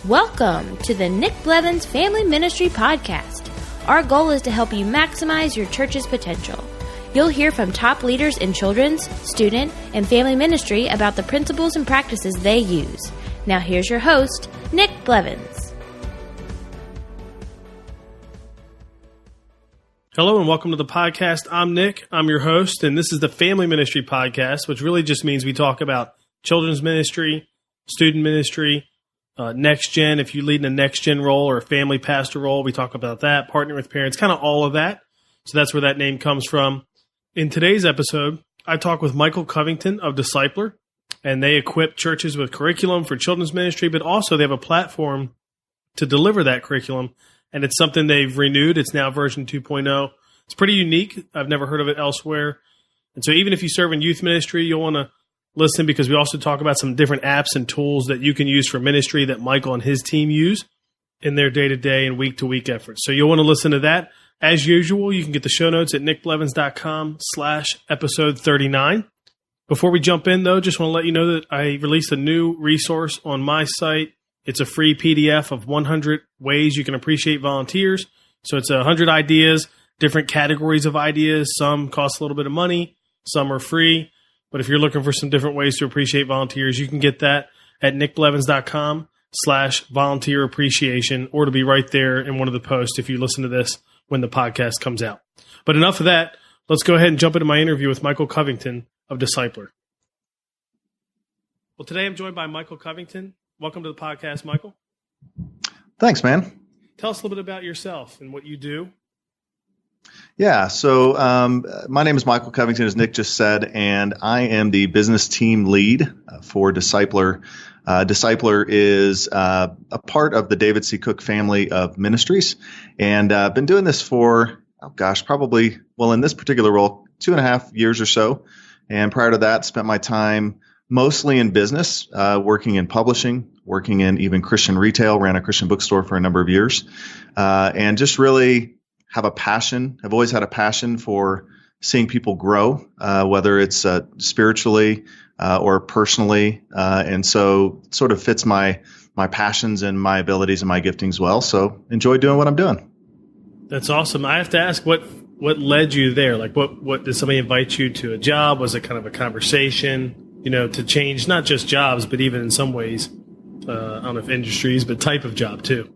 Welcome to the Nick Blevins Family Ministry Podcast. Our goal is to help you maximize your church's potential. You'll hear from top leaders in children's, student, and family ministry about the principles and practices they use. Now here's your host, Nick Blevins. Hello and welcome to the podcast. I'm Nick. I'm your host, and this is the Family Ministry Podcast, which really just means we talk about children's ministry, student ministry, next gen. If you lead in a next gen role or a family pastor role, we talk about that, partnering with parents, kind of all of that. So that's where that name comes from. In today's episode, I talk with Michael Covington of Decipherer, and they equip churches with curriculum for children's ministry, but also they have a platform to deliver that curriculum, and it's something they've renewed. It's now version 2.0. It's pretty unique. I've never heard of it elsewhere. And so even if you serve in youth ministry, you'll want to listen, because we also talk about some different apps and tools that you can use for ministry that Michael and his team use in their day-to-day and week-to-week efforts. So you'll want to listen to that. As usual, you can get the show notes at nickblevins.com/episode 39. Before we jump in, though, just want to let you know that I released a new resource on my site. It's a free PDF of 100 ways you can appreciate volunteers. So it's 100 ideas, different categories of ideas. Some cost a little bit of money, some are free. But if you're looking for some different ways to appreciate volunteers, you can get that at nickblevins.com/volunteer appreciation, or to be right there in one of the posts if you listen to this when the podcast comes out. But enough of that. Let's go ahead and jump into my interview with Michael Covington of Decipherer. Well, today I'm joined by Michael Covington. Welcome to the podcast, Michael. Thanks, man. Tell us a little bit about yourself and what you do. Yeah, so my name is Michael Covington, as Nick just said, and I am the business team lead for Decipherer. Decipherer is a part of the David C. Cook family of ministries, and I've been doing this for, probably, in this particular role, 2.5 years or so. And prior to that, spent my time mostly in business, working in publishing, working in even Christian retail, ran a Christian bookstore for a number of years, and just really have a passion. I've always had a passion for seeing people grow, whether it's spiritually or personally. And so it sort of fits my passions and my abilities and my giftings well. So enjoy doing what I'm doing. That's awesome. I have to ask, what led you there? Like, what did somebody invite you to a job? Was it kind of a conversation, to change not just jobs, but even in some ways, I don't know if industries, but type of job too?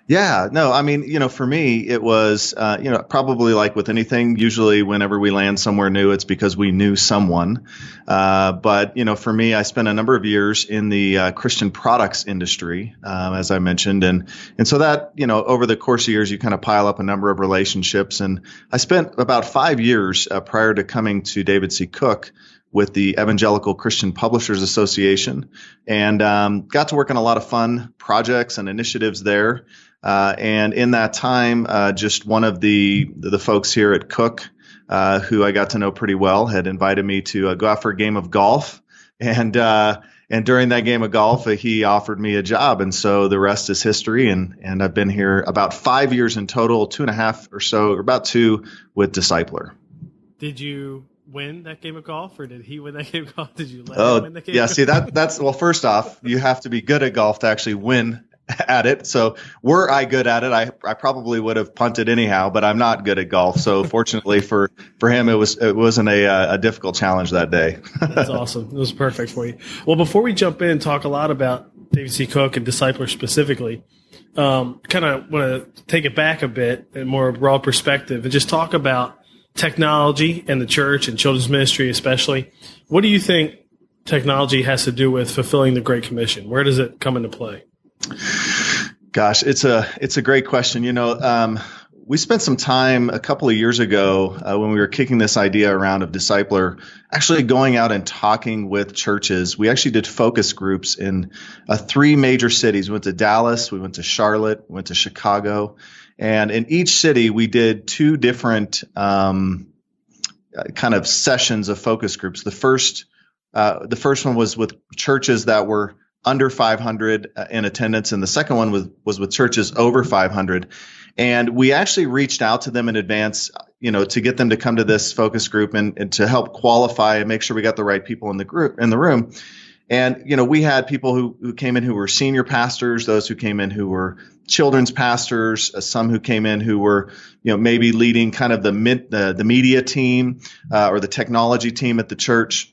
Yeah, no, I mean, for me, it was, probably like with anything, usually whenever we land somewhere new, it's because we knew someone. But, for me, I spent a number of years in the Christian products industry, as I mentioned. And so that, over the course of years, you kind of pile up a number of relationships. And I spent about 5 years prior to coming to David C. Cook with the Evangelical Christian Publishers Association, and got to work on a lot of fun projects and initiatives there. And in that time, just one of the folks here at Cook, who I got to know pretty well, had invited me to go out for a game of golf. And during that game of golf, he offered me a job. And so the rest is history. And I've been here about 5 years in total, 2.5 or so, or about 2 with Decipherer. Did you win that game of golf, or did he win that game of golf? Did you let him win the game? Yeah, see, that's well, first off, you have to be good at golf to actually win at it. So were I good at it, I probably would have punted anyhow, but I'm not good at golf. So fortunately for him, it wasn't a difficult challenge that day. That's awesome. It was perfect for you. Well, before we jump in and talk a lot about David C. Cook and Decipherer specifically, kind of want to take it back a bit and more broad perspective and just talk about technology and the church and children's ministry especially. What do you think technology has to do with fulfilling the Great Commission? Where does it come into play? Gosh, it's a great question. We spent some time a couple of years ago when we were kicking this idea around of Decipherer, actually going out and talking with churches. We actually did focus groups in 3 major cities. We went to Dallas, we went to Charlotte, we went to Chicago. And in each city, we did 2 different kind of sessions of focus groups. The first one was with churches that were under 500 in attendance, and the second one was with churches over 500. And we actually reached out to them in advance, to get them to come to this focus group and to help qualify and make sure we got the right people in the room. And, we had people who came in who were senior pastors, those who came in who were children's pastors, some who came in who were, maybe leading kind of the media team or the technology team at the church.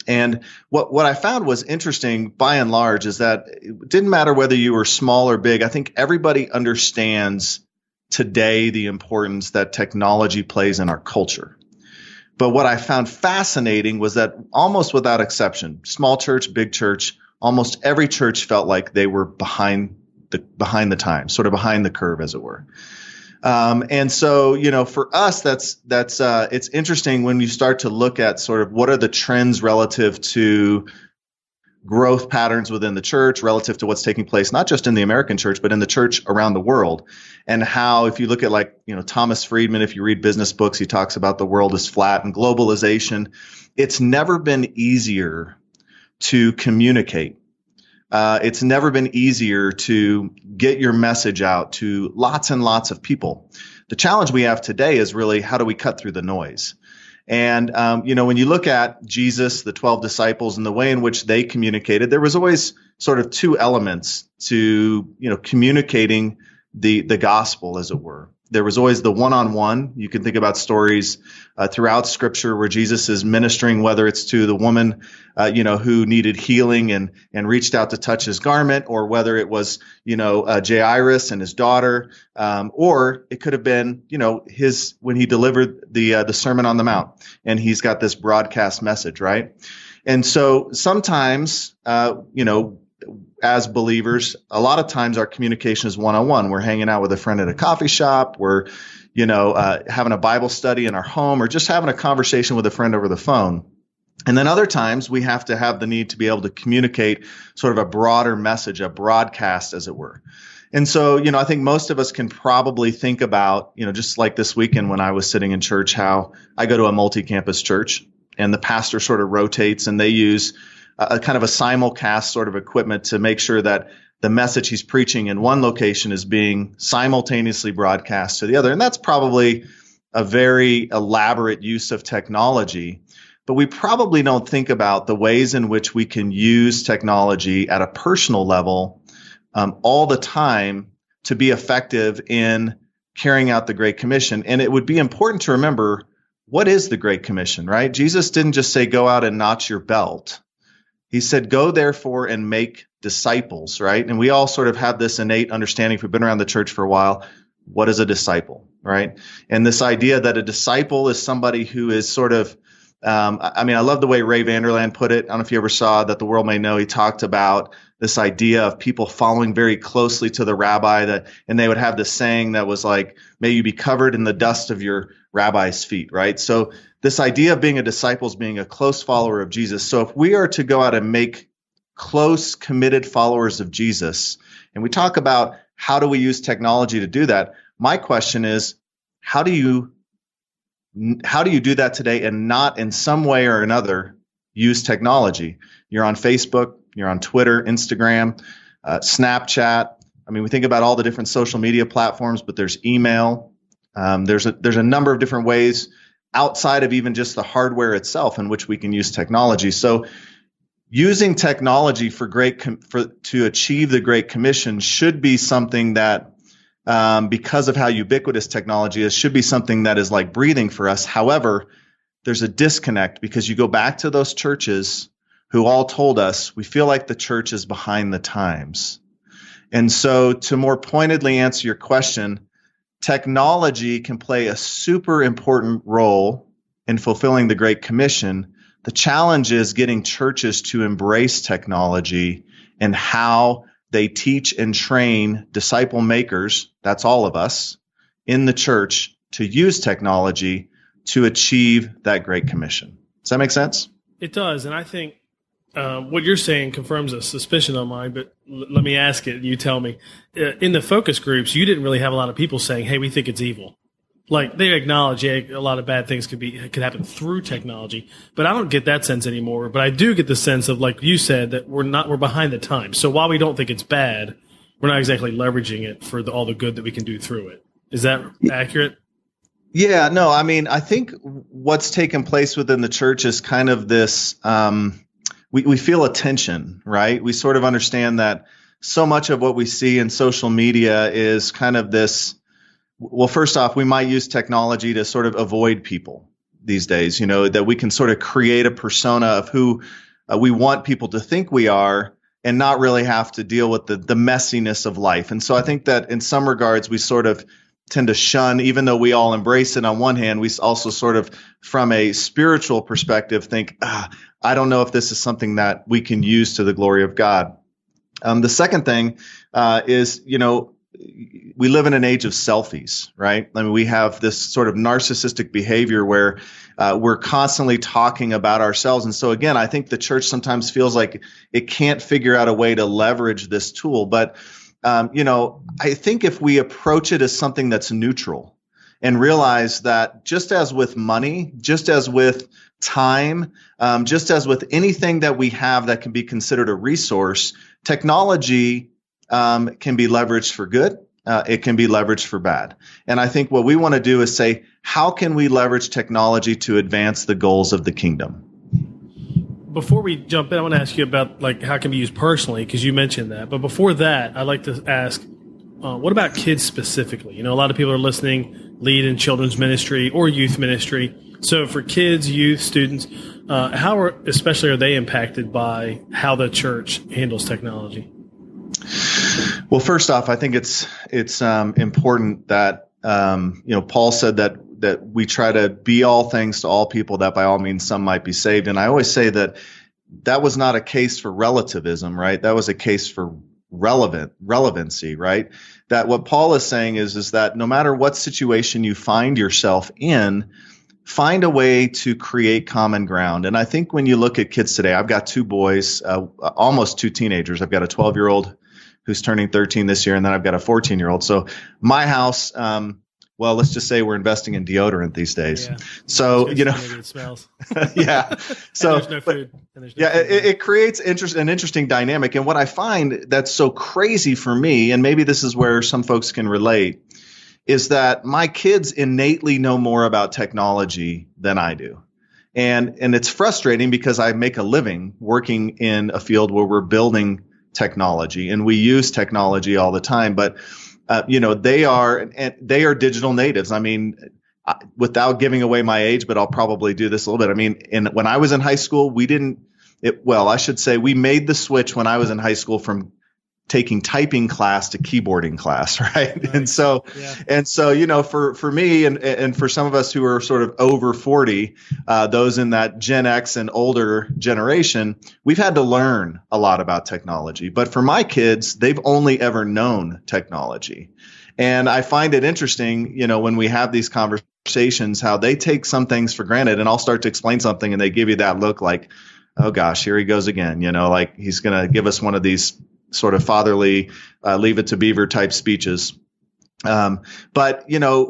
And what I found was interesting by and large is that it didn't matter whether you were small or big. I think everybody understands today the importance that technology plays in our culture. But what I found fascinating was that almost without exception, small church, big church, almost every church felt like they were behind the times, sort of behind the curve, as it were. And so, for us, it's interesting when you start to look at sort of what are the trends relative to growth patterns within the church, relative to what's taking place, not just in the American church, but in the church around the world. And how, if you look at Thomas Friedman, if you read business books, he talks about the world is flat and globalization. It's never been easier to communicate. It's never been easier to get your message out to lots and lots of people. The challenge we have today is really how do we cut through the noise? And, when you look at Jesus, the 12 disciples, and the way in which they communicated, there was always sort of two elements to, communicating the gospel, as it were. There was always the one-on-one. You can think about stories throughout Scripture where Jesus is ministering, whether it's to the woman, who needed healing and reached out to touch his garment, or whether it was, Jairus and his daughter, or it could have been, when he delivered the Sermon on the Mount, and he's got this broadcast message, right? And so sometimes, as believers, a lot of times our communication is one-on-one. We're hanging out with a friend at a coffee shop. We're, having a Bible study in our home, or just having a conversation with a friend over the phone. And then other times we have to have the need to be able to communicate sort of a broader message, a broadcast, as it were. And so, I think most of us can probably think about, just like this weekend when I was sitting in church, how I go to a multi-campus church and the pastor sort of rotates, and they use a kind of a simulcast sort of equipment to make sure that the message he's preaching in one location is being simultaneously broadcast to the other. And that's probably a very elaborate use of technology, but we probably don't think about the ways in which we can use technology at a personal level all the time to be effective in carrying out the Great Commission. And it would be important to remember, what is the Great Commission, right? Jesus didn't just say, go out and notch your belt. He said, go therefore and make disciples, right? And we all sort of have this innate understanding, if we've been around the church for a while, what is a disciple, right? And this idea that a disciple is somebody who is sort of, I love the way Ray Vanderland put it. I don't know if you ever saw That the World May Know. He talked about this idea of people following very closely to the rabbi, and they would have this saying that was like, may you be covered in the dust of your rabbi's feet, right? So this idea of being a disciple is being a close follower of Jesus. So if we are to go out and make close, committed followers of Jesus, and we talk about how do we use technology to do that, my question is, how do you do that today and not in some way or another use technology? You're on Facebook, you're on Twitter, Instagram, Snapchat. We think about all the different social media platforms, but there's email. There's a number of different ways outside of even just the hardware itself in which we can use technology. So using technology to achieve the Great Commission should be something that, because of how ubiquitous technology is, should be something that is like breathing for us. However, there's a disconnect because you go back to those churches who all told us, we feel like the church is behind the times. And so to more pointedly answer your question, technology can play a super important role in fulfilling the Great Commission. The challenge is getting churches to embrace technology and how they teach and train disciple makers, that's all of us, in the church to use technology to achieve that Great Commission. Does that make sense? It does. And I think what you're saying confirms a suspicion on mine, but let me ask it. You tell me. In the focus groups, you didn't really have a lot of people saying, hey, we think it's evil. Like, they acknowledge a lot of bad things could happen through technology, but I don't get that sense anymore. But I do get the sense of, like you said, that we're behind the times. So while we don't think it's bad, we're not exactly leveraging it for all the good that we can do through it. Is that accurate? Yeah, no, I think what's taken place within the church is kind of this, we feel a tension, right? We sort of understand that so much of what we see in social media is kind of this. Well, first off, we might use technology to sort of avoid people these days, that we can sort of create a persona of who we want people to think we are and not really have to deal with the messiness of life. And so I think that in some regards, we sort of tend to shun, even though we all embrace it on one hand, we also sort of, from a spiritual perspective, think, I don't know if this is something that we can use to the glory of God. The second thing is, we live in an age of selfies, right? I mean, we have this sort of narcissistic behavior where we're constantly talking about ourselves. And so again, I think the church sometimes feels like it can't figure out a way to leverage this tool. But, I think if we approach it as something that's neutral and realize that just as with money, just as with time, just as with anything that we have that can be considered a resource, technology can be leveraged for good. It can be leveraged for bad. And I think what we want to do is say, how can we leverage technology to advance the goals of the kingdom? Before we jump in, I want to ask you about how it can be used personally, because you mentioned that. But before that, I'd like to ask, what about kids specifically? A lot of people are listening, lead in children's ministry or youth ministry. So for kids, youth, students, how especially are they impacted by how the church handles technology? Well, first off, I think it's important that Paul said that we try to be all things to all people, that by all means some might be saved. And I always say that was not a case for relativism, right? That was a case for relevancy, right? That what Paul is saying is that no matter what situation you find yourself in, find a way to create common ground. And I think when you look at kids today, I've got two boys, almost two teenagers. I've got a 12-year-old who's turning 13 this year, and then I've got a 14-year-old. So my house, well, let's just say we're investing in deodorant these days. Yeah. So, maybe it smells. Yeah. So there's no food. It creates an interesting dynamic. And what I find that's so crazy for me, and maybe this is where some folks can relate, is that my kids innately know more about technology than I do. And it's frustrating because I make a living working in a field where we're building technology and we use technology all the time. But they are digital natives. I mean, without giving away my age, but I'll probably do this a little bit. I mean, when I was in high school, we made the switch when I was in high school from taking typing class to keyboarding class, right? Nice. And so, for me and for some of us who are sort of over 40, those in that Gen X and older generation, we've had to learn a lot about technology. But for my kids, they've only ever known technology. And I find it interesting, when we have these conversations, how they take some things for granted, and I'll start to explain something and they give you that look like, oh gosh, here he goes again, like he's going to give us one of these sort of fatherly, leave it to Beaver type speeches. But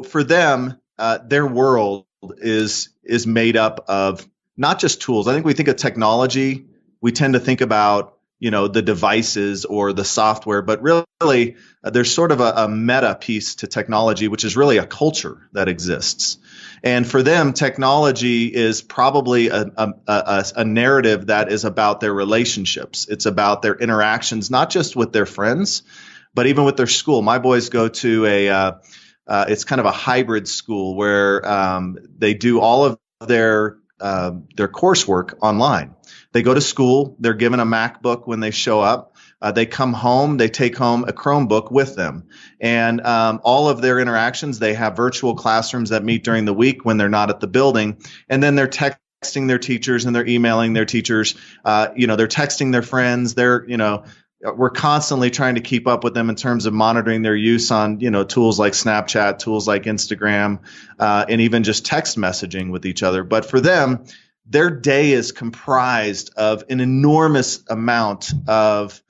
for them, their world is made up of not just tools. I think we think of technology, we tend to think about, the devices or the software, but really there's sort of a meta piece to technology, which is really a culture that exists. And for them, technology is probably a narrative that is about their relationships. It's about their interactions, not just with their friends, but even with their school. My boys go to it's kind of a hybrid school where they do all of their coursework online. They go to school. They're given a MacBook when they show up. They come home. They take home a Chromebook with them. And all of their interactions, they have virtual classrooms that meet during the week when they're not at the building. And then they're texting their teachers and they're emailing their teachers. They're texting their friends. We're constantly trying to keep up with them in terms of monitoring their use on, tools like Snapchat, tools like Instagram, and even just text messaging with each other. But for them, their day is comprised of an enormous amount of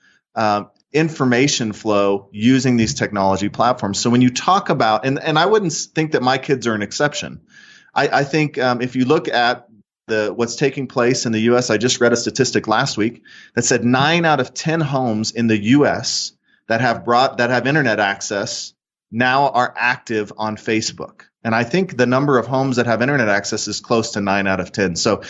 information flow using these technology platforms. So when you talk about, and I wouldn't think that my kids are an exception. I think if you look at what's taking place in the U.S., I just read a statistic last week that said 9 out of 10 homes in the U.S. that have internet access now are active on Facebook. And I think the number of homes that have internet access is close to 9 out of 10. So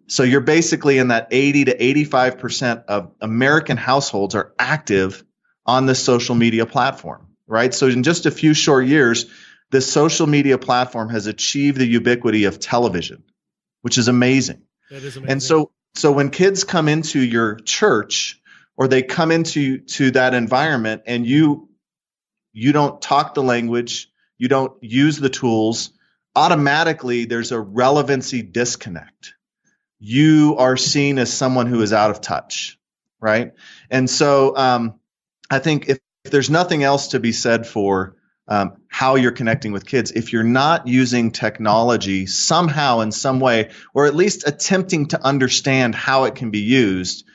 So you're basically in that 80 to 85% of American households are active on this social media platform, right? So in just a few short years, this social media platform has achieved the ubiquity of television, which is amazing. That is amazing. And so when kids come into your church or they come into that environment and you don't talk the language, you don't use the tools, automatically there's a relevancy disconnect. You are seen as someone who is out of touch, right? And so I think if there's nothing else to be said for how you're connecting with kids, if you're not using technology somehow in some way, or at least attempting to understand how it can be used,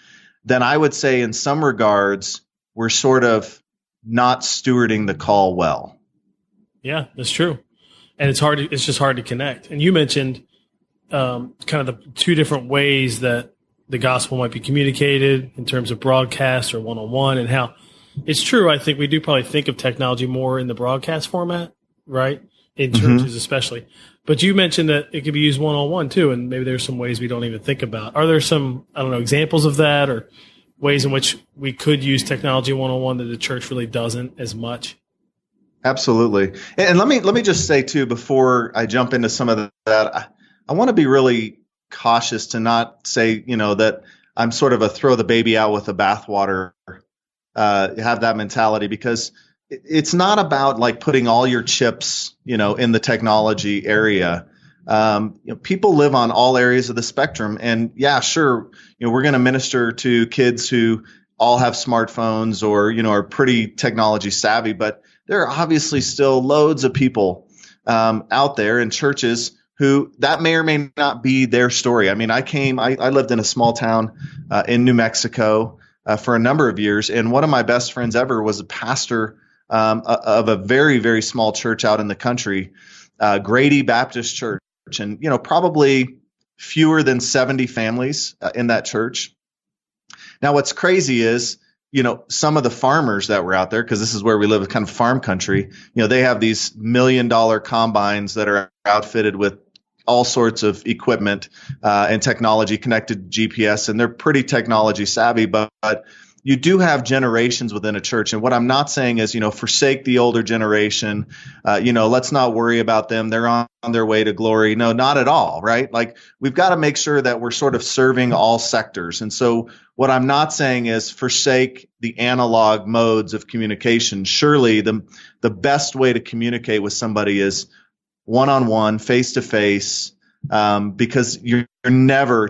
then I would say in some regards, we're sort of not stewarding the call well. Yeah, that's true. And it's just hard to connect. And you mentioned kind of the two different ways that the gospel might be communicated in terms of broadcast or one-on-one, and how it's true. I think we do probably think of technology more in the broadcast format, right? In churches especially. But you mentioned that it could be used one-on-one too, and maybe there's some ways we don't even think about. Are there some, I don't know, examples of that, or ways in which we could use technology one-on-one that the church really doesn't as much? Absolutely. And let me just say too, before I jump into some of that, I want to be really cautious to not say, that I'm sort of a throw the baby out with the bathwater, have that mentality, because it's not about like putting all your chips, in the technology area. People live on all areas of the spectrum, and yeah, sure, we're going to minister to kids who all have smartphones or, are pretty technology savvy, but there are obviously still loads of people out there in churches who that may or may not be their story. I mean, I lived in a small town in New Mexico for a number of years, and one of my best friends ever was a pastor of a very, very small church out in the country, Grady Baptist Church, and probably fewer than 70 families in that church. Now, what's crazy is, some of the farmers that were out there, because this is where we live, kind of farm country, they have these $1 million combines that are outfitted with all sorts of equipment and technology connected to GPS, and they're pretty technology savvy, but you do have generations within a church. And what I'm not saying is, forsake the older generation, let's not worry about them. They're on their way to glory. No, not at all, right? Like, we've got to make sure that we're sort of serving all sectors. And so what I'm not saying is forsake the analog modes of communication. Surely the best way to communicate with somebody is one-on-one, face-to-face, because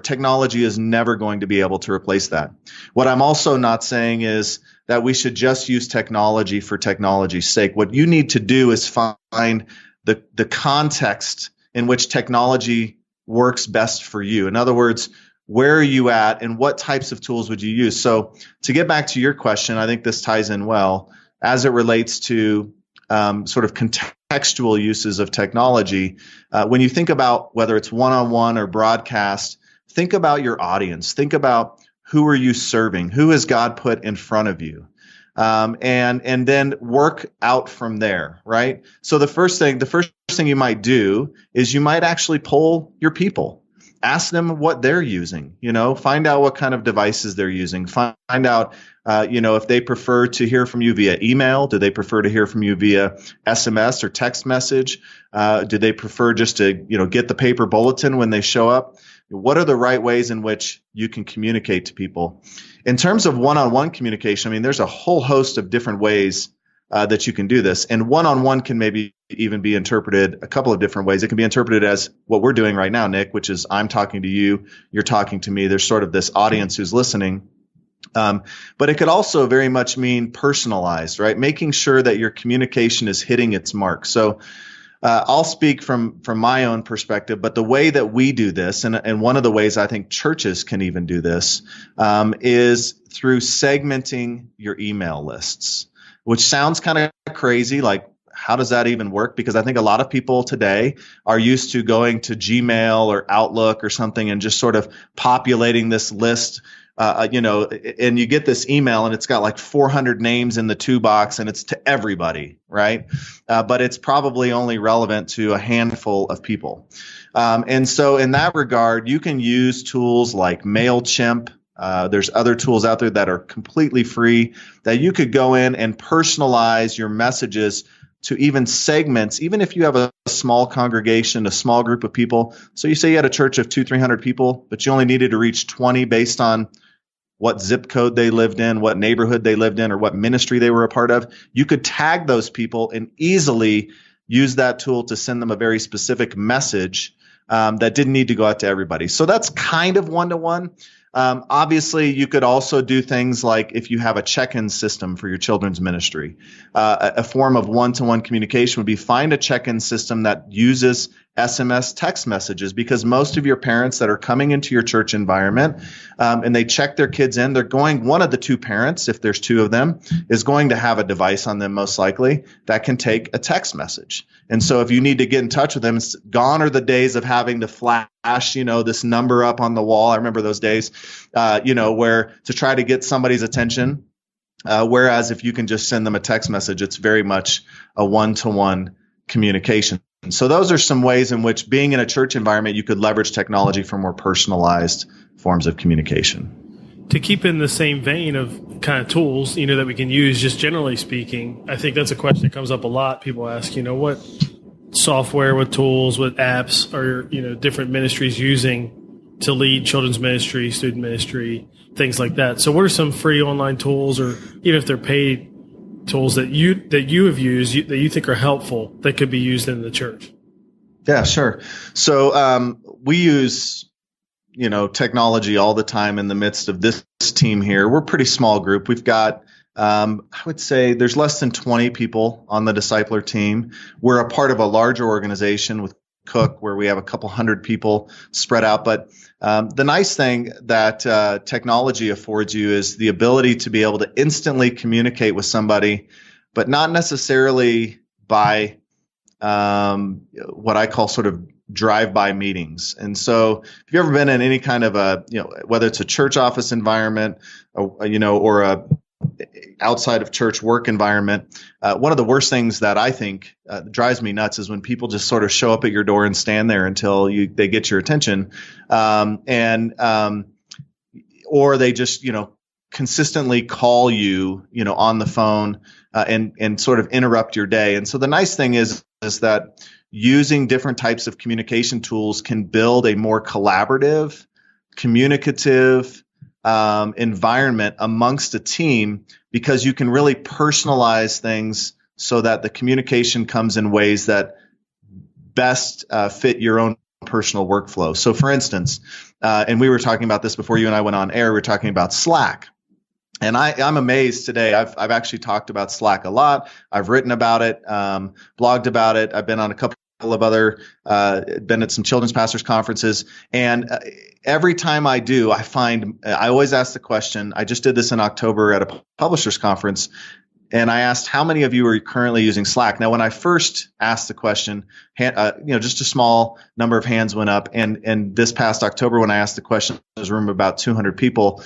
technology is never going to be able to replace that. What I'm also not saying is that we should just use technology for technology's sake. What you need to do is find the context in which technology works best for you. In other words, where are you at and what types of tools would you use? So to get back to your question, I think this ties in well as it relates to sort of contextual uses of technology. When you think about whether it's one-on-one or broadcast, think about your audience. Think about who are you serving? Who has God put in front of you? And then work out from there, right? So the first thing you might do is you might actually poll your people. Ask them what they're using, find out what kind of devices they're using. Find out, if they prefer to hear from you via email. Do they prefer to hear from you via SMS or text message? Do they prefer just to, get the paper bulletin when they show up? What are the right ways in which you can communicate to people? In terms of one-on-one communication, there's a whole host of different ways that you can do this. And one-on-one can maybe even be interpreted a couple of different ways. It can be interpreted as what we're doing right now, Nick, which is I'm talking to you, you're talking to me. There's sort of this audience who's listening. But it could also very much mean personalized, right? Making sure that your communication is hitting its mark. So I'll speak from my own perspective, but the way that we do this, and one of the ways I think churches can even do this, is through segmenting your email lists, which sounds kind of crazy. Like, how does that even work? Because I think a lot of people today are used to going to Gmail or Outlook or something and just sort of populating this list and you get this email and it's got like 400 names in the to box and it's to everybody, right? But it's probably only relevant to a handful of people. And so in that regard, you can use tools like MailChimp. There's other tools out there that are completely free that you could go in and personalize your messages to even segments, even if you have a small congregation, a small group of people. So you say you had a church of 200-300 people, but you only needed to reach 20 based on what zip code they lived in, what neighborhood they lived in, or what ministry they were a part of. You could tag those people and easily use that tool to send them a very specific message that didn't need to go out to everybody. So that's kind of one-to-one. Obviously, you could also do things like if you have a check-in system for your children's ministry, a form of one-to-one communication would be find a check-in system that uses SMS text messages, because most of your parents that are coming into your church environment and they check their kids in, they're going, one of the two parents, if there's two of them, is going to have a device on them most likely that can take a text message. And so if you need to get in touch with them, it's gone are the days of having to flash, this number up on the wall. I remember those days, where to try to get somebody's attention. Whereas if you can just send them a text message, it's very much a one-to-one communication. So those are some ways in which being in a church environment, you could leverage technology for more personalized forms of communication. To keep in the same vein of kind of tools, that we can use, just generally speaking, I think that's a question that comes up a lot. People ask, what software, what tools, what apps are, different ministries using to lead children's ministry, student ministry, things like that. So what are some free online tools, or even if they're paid tools that you have used that you think are helpful that could be used in the church? Yeah, sure. So we use technology all the time in the midst of this team here. We're a pretty small group. We've got I would say there's less than 20 people on the Decipherer team. We're a part of a larger organization with Cook where we have a couple hundred people spread out. But the nice thing that technology affords you is the ability to be able to instantly communicate with somebody, but not necessarily by what I call sort of drive-by meetings. And so if you've ever been in any kind of a, whether it's a church office environment, or a outside of church work environment, one of the worst things that I think drives me nuts is when people just sort of show up at your door and stand there until they get your attention, or they just consistently call you on the phone and sort of interrupt your day. And so the nice thing is that using different types of communication tools can build a more collaborative, communicative environment amongst a team, because you can really personalize things so that the communication comes in ways that best fit your own personal workflow. So for instance, and we were talking about this before you and I went on air, we were talking about Slack. And I'm amazed today. I've actually talked about Slack a lot. I've written about it, blogged about it. I've been on a couple of other, been at some children's pastors conferences. And every time I do, I always ask the question. I just did this in October at a publishers conference. And I asked, how many of you are currently using Slack? Now, when I first asked the question, just a small number of hands went up. And this past October, when I asked the question, there was a room of about 200 people,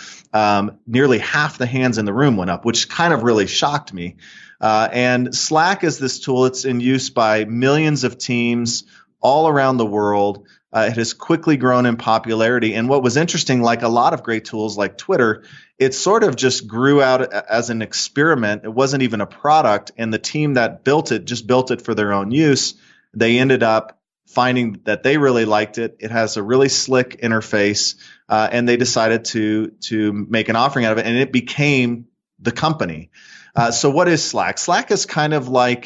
nearly half the hands in the room went up, which kind of really shocked me. And Slack is this tool. It's in use by millions of teams all around the world. It has quickly grown in popularity. And what was interesting, like a lot of great tools like Twitter, it sort of just grew out as an experiment. It wasn't even a product. And the team that built it just built it for their own use. They ended up finding that they really liked it. It has a really slick interface, and they decided to make an offering out of it, and it became the company. So what is Slack? Slack is kind of like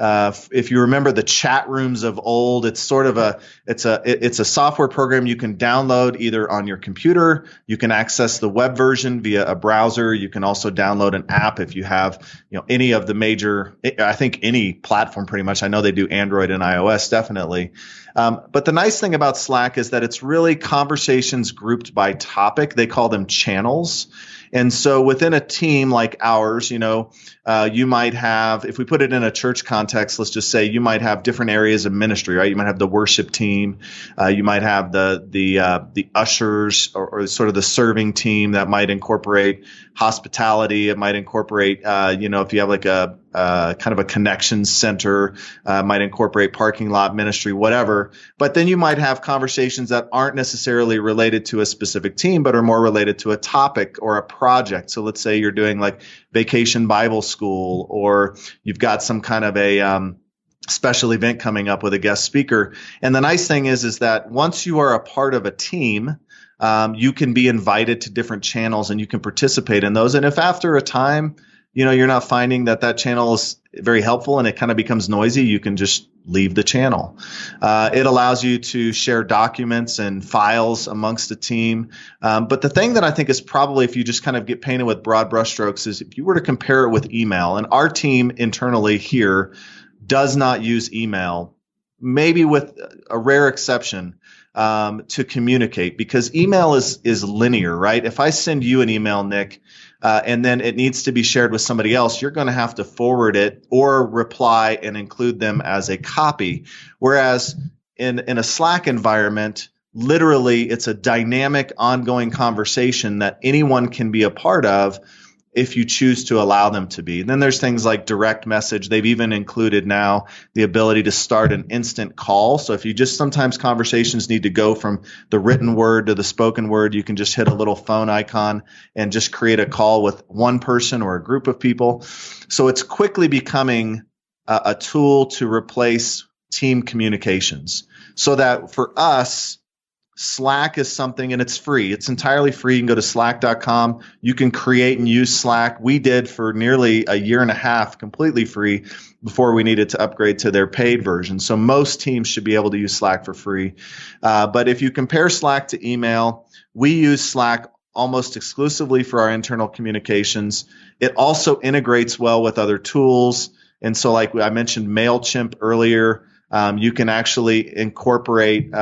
if you remember the chat rooms of old, it's sort of it's a software program you can download either on your computer. You can access the web version via a browser. You can also download an app if you have, any of the major, I think any platform pretty much. I know they do Android and iOS definitely. But the nice thing about Slack is that it's really conversations grouped by topic. They call them channels. And so within a team like ours, you might have, if we put it in a church context, let's just say you might have different areas of ministry, right? You might have the worship team. You might have the ushers or sort of the serving team that might incorporate hospitality. It might incorporate, if you have like a kind of a connections center, might incorporate parking lot ministry, whatever. But then you might have conversations that aren't necessarily related to a specific team, but are more related to a topic or a project. So let's say you're doing like Vacation Bible School, or you've got some kind of a special event coming up with a guest speaker. And the nice thing is that once you are a part of a team, you can be invited to different channels and you can participate in those. And if after a time, you're not finding that channel is very helpful and it kind of becomes noisy, you can just leave the channel. It allows you to share documents and files amongst the team. But the thing that I think is probably, if you just kind of get painted with broad brushstrokes, is if you were to compare it with email, and our team internally here does not use email, maybe with a rare exception, to communicate, because email is linear, right? If I send you an email, Nick, and then it needs to be shared with somebody else, you're going to have to forward it or reply and include them as a copy. Whereas in a Slack environment, literally it's a dynamic, ongoing conversation that anyone can be a part of if you choose to allow them to be. And then there's things like direct message. They've even included now the ability to start an instant call. So if you just, sometimes conversations need to go from the written word to the spoken word, you can just hit a little phone icon and just create a call with one person or a group of people. So it's quickly becoming a tool to replace team communications. So that for us, Slack is something, and it's free. It's entirely free. You can go to slack.com. You can create and use Slack. We did for nearly a year and a half completely free before we needed to upgrade to their paid version. So most teams should be able to use Slack for free. But if you compare Slack to email, we use Slack almost exclusively for our internal communications. It also integrates well with other tools. And so like I mentioned MailChimp earlier, you can actually incorporate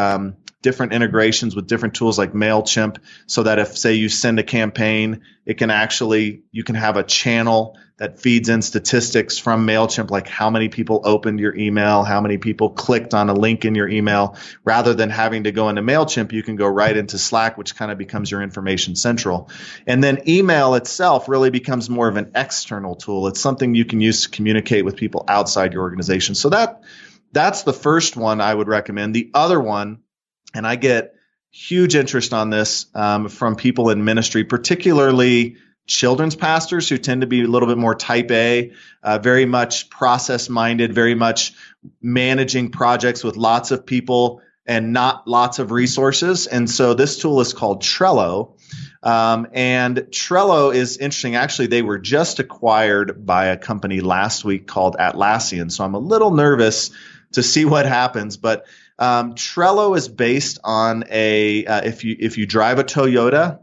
different integrations with different tools like MailChimp, so that if, say, you send a campaign, you can have a channel that feeds in statistics from MailChimp, like how many people opened your email, how many people clicked on a link in your email. Rather than having to go into MailChimp, you can go right into Slack, which kind of becomes your information central. And then email itself really becomes more of an external tool. It's something you can use to communicate with people outside your organization. So that's the first one I would recommend. The other one, and I get huge interest on this from people in ministry, particularly children's pastors who tend to be a little bit more type A, very much process-minded, very much managing projects with lots of people and not lots of resources. And so this tool is called Trello. And Trello is interesting. Actually, they were just acquired by a company last week called Atlassian. So I'm a little nervous to see what happens, but Trello is based on if you drive a Toyota,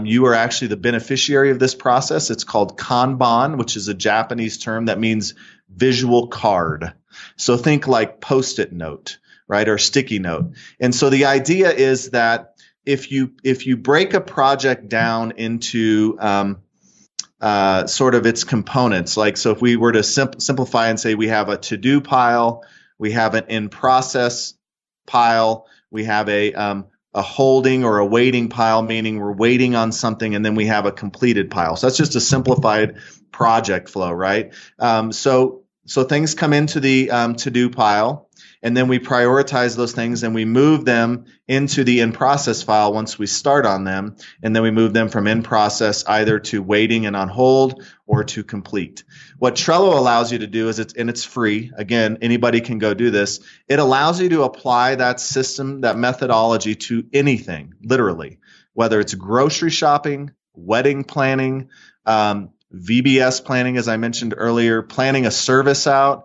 you are actually the beneficiary of this process. It's called Kanban, which is a Japanese term that means visual card. So think like Post-it note, right, or sticky note. And so the idea is that if you break a project down into sort of its components, like, so if we were to simplify and say we have a to-do pile, we have an in-process pile, we have a holding or a waiting pile, meaning we're waiting on something, and then we have a completed pile. So that's just a simplified project flow, right? So things come into the to-do pile, and then we prioritize those things and we move them into the in-process file once we start on them, and then we move them from in-process either to waiting and on hold or to complete. What Trello allows you to do is it's free. Again, anybody can go do this. It allows you to apply that system, that methodology to anything, literally, whether it's grocery shopping, wedding planning, VBS planning, as I mentioned earlier, planning a service out,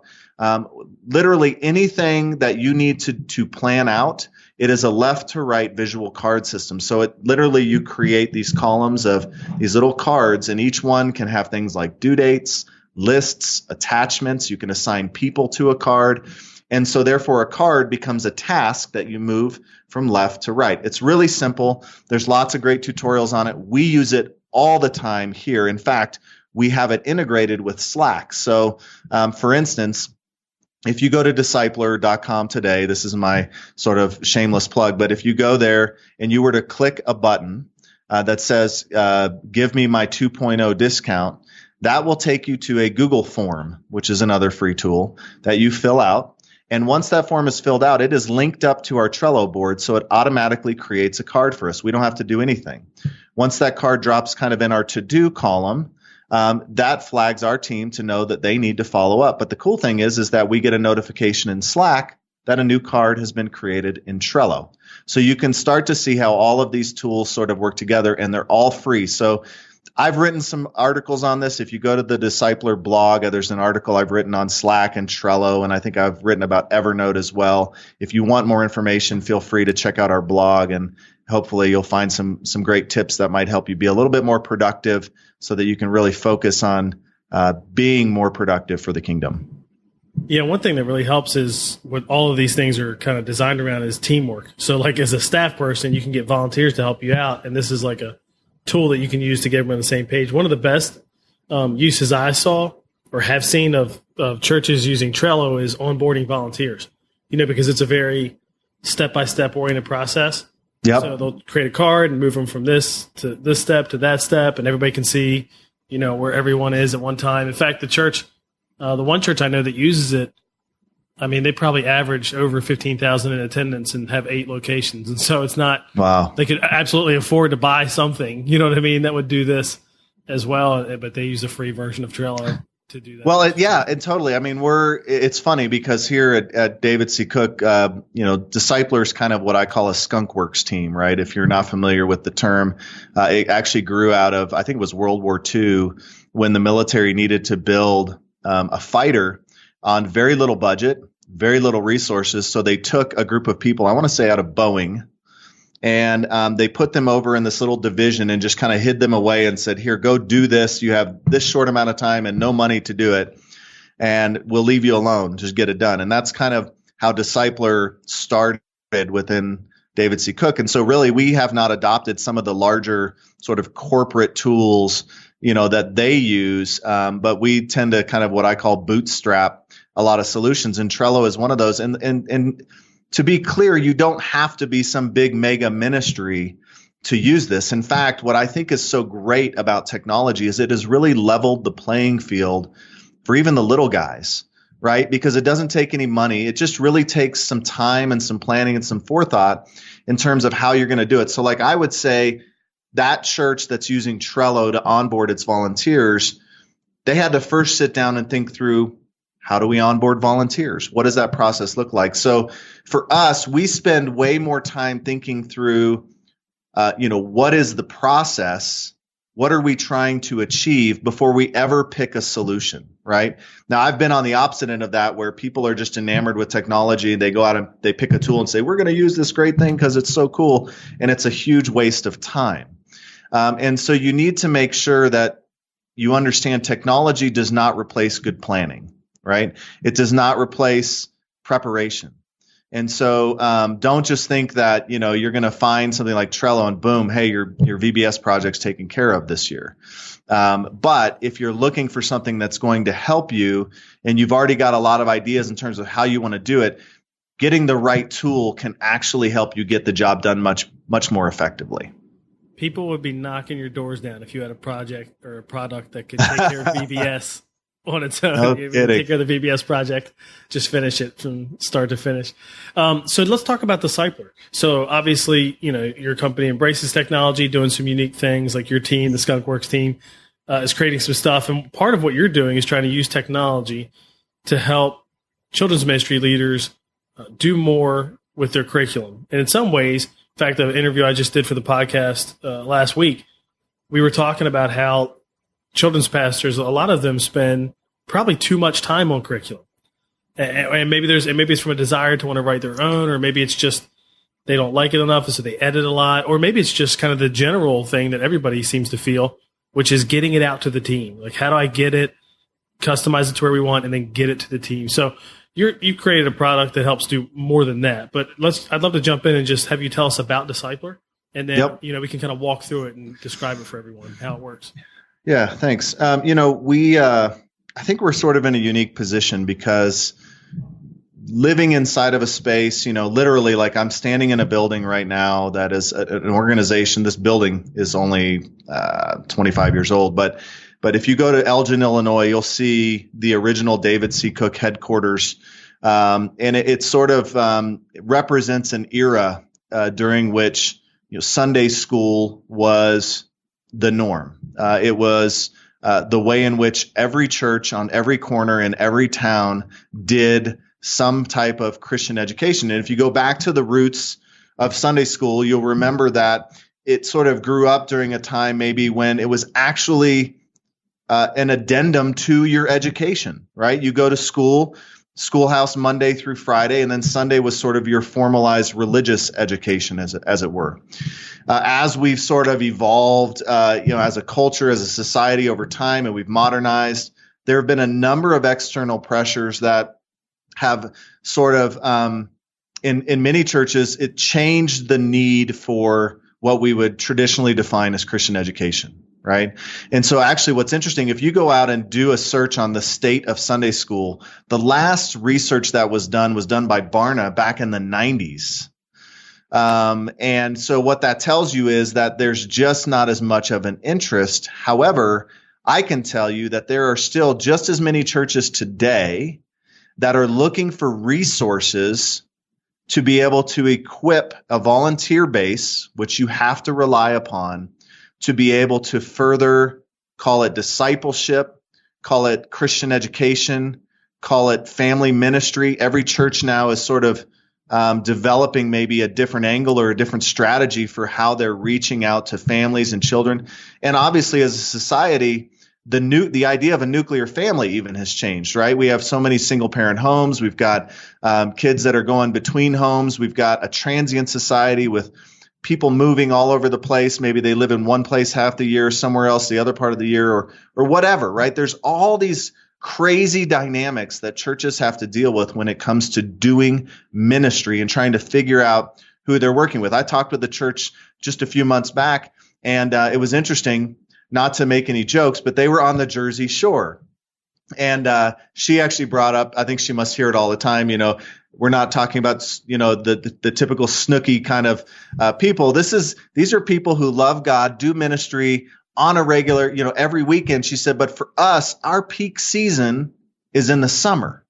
literally anything that you need to plan out. It is a left to right visual card system. So it literally, you create these columns of these little cards, and each one can have things like due dates, lists, attachments. You can assign people to a card. And so therefore a card becomes a task that you move from left to right. It's really simple. There's lots of great tutorials on it. We use it all the time here. In fact, we have it integrated with Slack. So for instance, if you go to Decipherer.com today, this is my sort of shameless plug, but if you go there and you were to click a button that says, give me my 2.0 discount, that will take you to a Google form, which is another free tool that you fill out. And once that form is filled out, it is linked up to our Trello board, so it automatically creates a card for us. We don't have to do anything. Once that card drops kind of in our to-do column, that flags our team to know that they need to follow up. But the cool thing is that we get a notification in Slack that a new card has been created in Trello. So you can start to see how all of these tools sort of work together, and they're all free. So I've written some articles on this. If you go to the Decipherer blog, there's an article I've written on Slack and Trello, and I think I've written about Evernote as well. If you want more information, feel free to check out our blog, and hopefully you'll find some great tips that might help you be a little bit more productive so that you can really focus on being more productive for the kingdom. Yeah, one thing that really helps is what all of these things are kind of designed around is teamwork. So like as a staff person, you can get volunteers to help you out, and this is like a tool that you can use to get everyone on the same page. One of the best uses I saw or have seen of churches using Trello is onboarding volunteers, because it's a very step-by-step oriented process. Yep. So they'll create a card and move them from this to this step to that step, and everybody can see, where everyone is at one time. In fact, the one church I know that uses it, I mean, they probably average over 15,000 in attendance and have 8 locations. And so it's not, wow, they could absolutely afford to buy something, that would do this as well. But they use a free version of Trello to do that. Well, and totally. I mean, it's funny because here at David C. Cook, Discipler is kind of what I call a skunk works team, right? If you're not familiar with the term, it actually grew out of, I think it was World War II, when the military needed to build a fighter on very little budget, very little resources. So they took a group of people, I want to say out of Boeing, and they put them over in this little division and just kind of hid them away and said, here, go do this. You have this short amount of time and no money to do it, and we'll leave you alone. Just get it done. And that's kind of how Decipherer started within David C. Cook. And so really we have not adopted some of the larger sort of corporate tools that they use. But we tend to kind of what I call bootstrap a lot of solutions. And Trello is one of those. And to be clear, you don't have to be some big mega ministry to use this. In fact, what I think is so great about technology is it has really leveled the playing field for even the little guys, right? Because it doesn't take any money. It just really takes some time and some planning and some forethought in terms of how you're going to do it. So like I would say, that church that's using Trello to onboard its volunteers, they had to first sit down and think through, how do we onboard volunteers? What does that process look like? So for us, we spend way more time thinking through, what is the process? What are we trying to achieve before we ever pick a solution, right? Now, I've been on the opposite end of that where people are just enamored with technology. They go out and they pick a tool and say, we're going to use this great thing because it's so cool. And it's a huge waste of time. And so you need to make sure that you understand technology does not replace good planning, right? It does not replace preparation. And so don't just think that, you're going to find something like Trello and boom, hey, your VBS project's taken care of this year. But if you're looking for something that's going to help you and you've already got a lot of ideas in terms of how you want to do it, getting the right tool can actually help you get the job done much, much more effectively. People would be knocking your doors down if you had a project or a product that could take care of VBS on its own. No Take kidding. care of the VBS project, just finish it from start to finish. So let's talk about Decipherer. So obviously, your company embraces technology, doing some unique things like your team, the Skunkworks team, is creating some stuff. And part of what you're doing is trying to use technology to help children's ministry leaders do more with their curriculum. And in some ways, in fact, the interview I just did for the podcast last week, we were talking about how children's pastors, a lot of them spend probably too much time on curriculum. And maybe it's from a desire to want to write their own, or maybe it's just they don't like it enough, and so they edit a lot, or maybe it's just kind of the general thing that everybody seems to feel, which is getting it out to the team. Like, how do I get it, customize it to where we want, and then get it to the team? So you created a product that helps do more than that. But I'd love to jump in and just have you tell us about Decipherer, and then we can kind of walk through it and describe it for everyone how it works. Yeah, thanks. I think we're sort of in a unique position because living inside of a space, literally, like I'm standing in a building right now that is an organization. This building is only 25 years old, but if you go to Elgin, Illinois, you'll see the original David C. Cook headquarters, and it sort of represents an era during which Sunday school was the norm. It was the way in which every church on every corner in every town did some type of Christian education. And if you go back to the roots of Sunday school, you'll remember that it sort of grew up during a time maybe when it was actually an addendum to your education, right? You go to schoolhouse Monday through Friday, and then Sunday was sort of your formalized religious education, as it were. As we've sort of evolved, as a culture, as a society over time, and we've modernized, there have been a number of external pressures that have sort of, in many churches, it changed the need for what we would traditionally define as Christian education, right? And so actually what's interesting, if you go out and do a search on the state of Sunday school, the last research that was done by Barna back in the 90s. And so what that tells you is that there's just not as much of an interest. However, I can tell you that there are still just as many churches today that are looking for resources to be able to equip a volunteer base, which you have to rely upon, to be able to further, call it discipleship, call it Christian education, call it family ministry. Every church now is sort of developing maybe a different angle or a different strategy for how they're reaching out to families and children. And obviously, as a society, the idea of a nuclear family even has changed, right? We have so many single parent homes. We've got kids that are going between homes. We've got a transient society with people moving all over the place. Maybe they live in one place half the year, somewhere else the other part of the year, or whatever, right? There's all these crazy dynamics that churches have to deal with when it comes to doing ministry and trying to figure out who they're working with. I talked with the church just a few months back, and it was interesting, not to make any jokes, but they were on the Jersey Shore. And she actually brought up, I think she must hear it all the time, we're not talking about, the typical snooky kind of people. These are people who love God, do ministry on a regular, every weekend. She said, but for us, our peak season is in the summer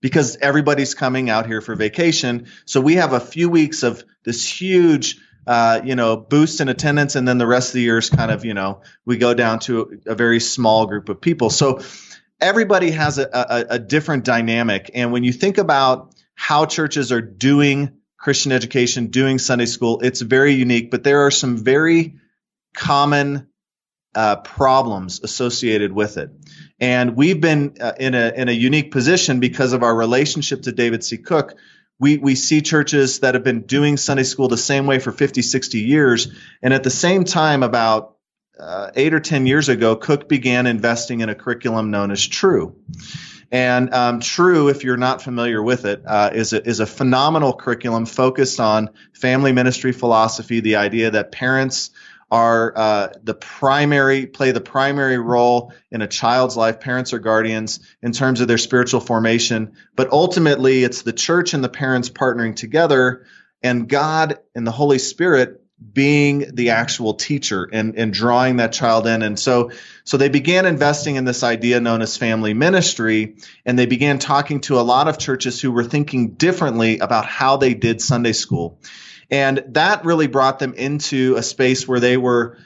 because everybody's coming out here for vacation. So we have a few weeks of this huge boost in attendance. And then the rest of the year is kind of, we go down to a very small group of people. So everybody has a different dynamic. And when you think about how churches are doing Christian education, doing Sunday school, it's very unique, but there are some very common problems associated with it. And we've been in a unique position because of our relationship to David C. Cook. We see churches that have been doing Sunday school the same way for 50, 60 years. And at the same time, about 8 or 10 years ago, Cook began investing in a curriculum known as True. And True, if you're not familiar with it, is a phenomenal curriculum focused on family ministry philosophy, the idea that parents are play the primary role in a child's life. Parents are guardians in terms of their spiritual formation, but ultimately it's the church and the parents partnering together, and God and the Holy Spirit being the actual teacher and drawing that child in. And so they began investing in this idea known as family ministry, and they began talking to a lot of churches who were thinking differently about how they did Sunday school. And that really brought them into a space where they were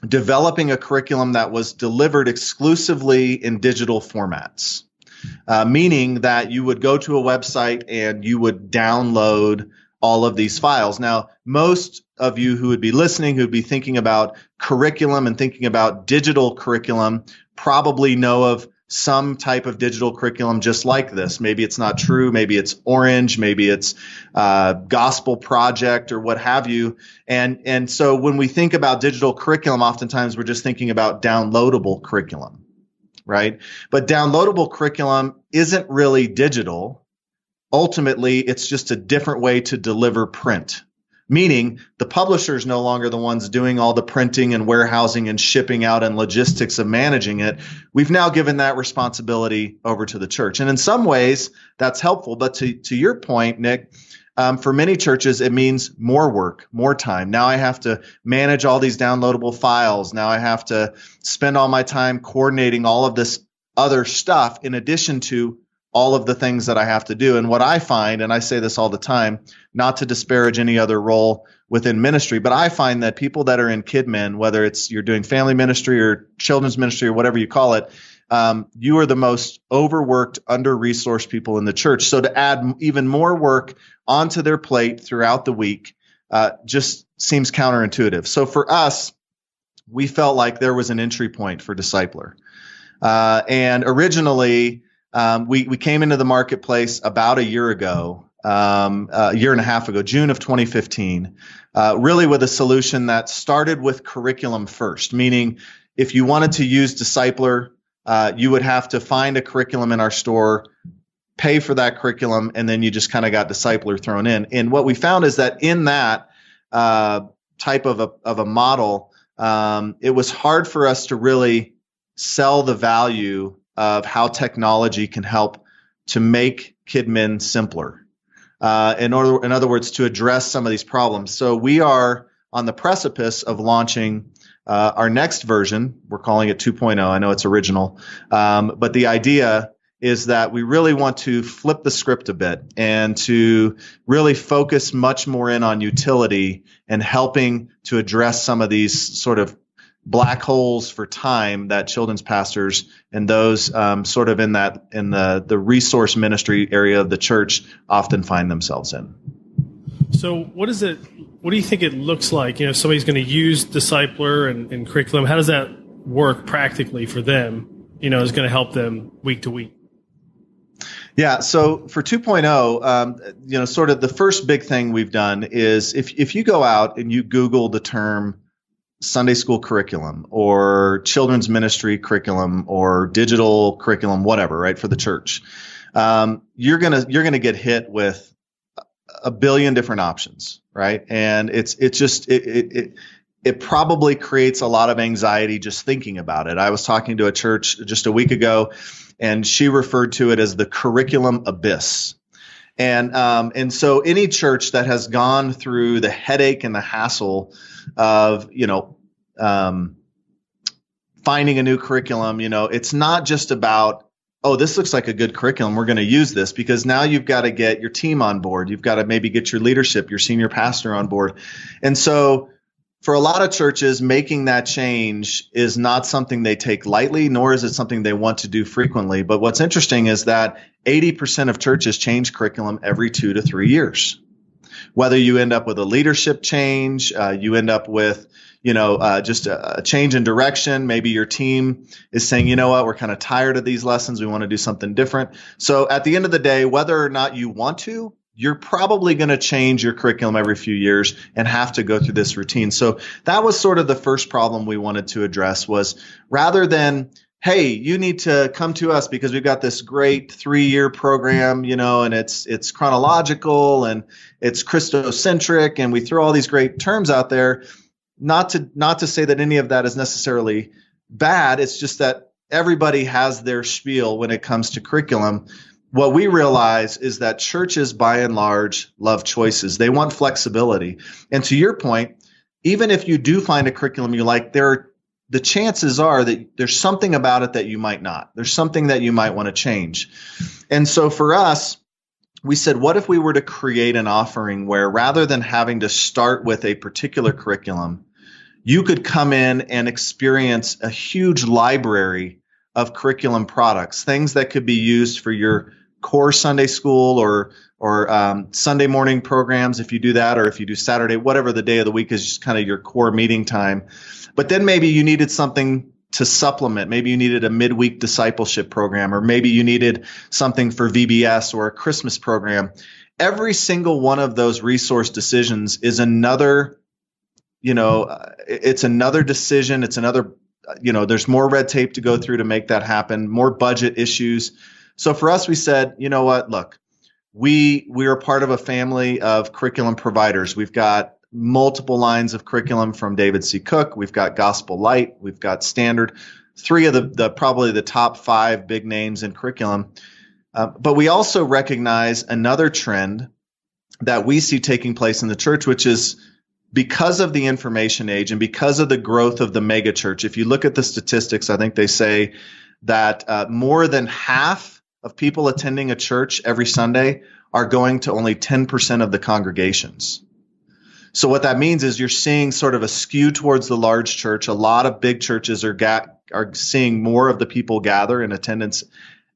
developing a curriculum that was delivered exclusively in digital formats, meaning that you would go to a website and you would download all of these files. Now, most of you who would be listening, who'd be thinking about curriculum and thinking about digital curriculum, probably know of some type of digital curriculum just like this. Maybe it's not True, maybe it's Orange, maybe it's Gospel Project or what have you. And so when we think about digital curriculum, oftentimes we're just thinking about downloadable curriculum. right? But downloadable curriculum isn't really digital. Ultimately, it's just a different way to deliver print, meaning the publisher is no longer the ones doing all the printing and warehousing and shipping out and logistics of managing it. We've now given that responsibility over to the church. And in some ways, that's helpful. But to your point, Nick, for many churches, it means more work, more time. Now I have to manage all these downloadable files. Now I have to spend all my time coordinating all of this other stuff in addition to all of the things that I have to do. And what I find, and I say this all the time, not to disparage any other role within ministry, but I find that people that are in KidMin, whether it's you're doing family ministry or children's ministry or whatever you call it, you are the most overworked, under-resourced people in the church. So to add even more work onto their plate throughout the week just seems counterintuitive. So for us, we felt like there was an entry point for Decipherer. And originally, we came into the marketplace about a year ago, a year and a half ago, June of 2015, really with a solution that started with curriculum first, meaning if you wanted to use Decipherer, you would have to find a curriculum in our store, pay for that curriculum, and then you just kind of got Decipherer thrown in. And what we found is that in that type of a model, it was hard for us to really sell the value of how technology can help to make KidMin simpler. In other words, to address some of these problems. So we are on the precipice of launching our next version. We're calling it 2.0. I know it's original, but the idea is that we really want to flip the script a bit and to really focus much more in on utility and helping to address some of these sort of black holes for time that children's pastors and those sort of in the resource ministry area of the church often find themselves in. So what do you think it looks like? You know, somebody's going to use Decipherer and curriculum. How does that work practically for them? You know, is going to help them week to week. Yeah. So for 2.0, sort of the first big thing we've done is if you go out and you Google the term Sunday school curriculum or children's ministry curriculum or digital curriculum, whatever, right, for the church, you're gonna get hit with a billion different options, right? And it probably creates a lot of anxiety just thinking about it. I was talking to a church just a week ago, and she referred to it as the curriculum abyss. And so any church that has gone through the headache and the hassle of, finding a new curriculum, it's not just about, oh, this looks like a good curriculum, we're going to use this, because now you've got to get your team on board. You've got to maybe get your leadership, your senior pastor on board. And so for a lot of churches, making that change is not something they take lightly, nor is it something they want to do frequently. But what's interesting is that 80% of churches change curriculum every 2 to 3 years. Whether you end up with a leadership change, you end up with, just a change in direction. Maybe your team is saying, you know what, we're kind of tired of these lessons. We want to do something different. So at the end of the day, whether or not you want to, you're probably going to change your curriculum every few years and have to go through this routine. So that was sort of the first problem we wanted to address, was rather than, hey, you need to come to us because we've got this great 3-year program, and it's chronological and it's Christocentric, and we throw all these great terms out there. Not to say that any of that is necessarily bad. It's just that everybody has their spiel when it comes to curriculum. What we realize is that churches, by and large, love choices. They want flexibility. And to your point, even if you do find a curriculum you like, the chances are that there's something about it that you might not. There's something that you might want to change. And so for us, we said, what if we were to create an offering where rather than having to start with a particular curriculum, you could come in and experience a huge library of curriculum products, things that could be used for your core Sunday school or Sunday morning programs if you do that, or if you do Saturday, whatever the day of the week is just kind of your core meeting time. But then maybe you needed something to supplement. Maybe you needed a midweek discipleship program, or maybe you needed something for VBS or a Christmas program. Every single one of those resource decisions is another, it's another decision. It's another there's more red tape to go through to make that happen, more budget issues. So for us, we said, you know what, look, we are part of a family of curriculum providers. We've got multiple lines of curriculum from David C. Cook. We've got Gospel Light. We've got Standard. Three of the probably the top 5 big names in curriculum. But we also recognize another trend that we see taking place in the church, which is because of the information age and because of the growth of the mega church. If you look at the statistics, I think they say that more than half of people attending a church every Sunday are going to only 10% of the congregations. So what that means is you're seeing sort of a skew towards the large church. A lot of big churches are seeing more of the people gather in attendance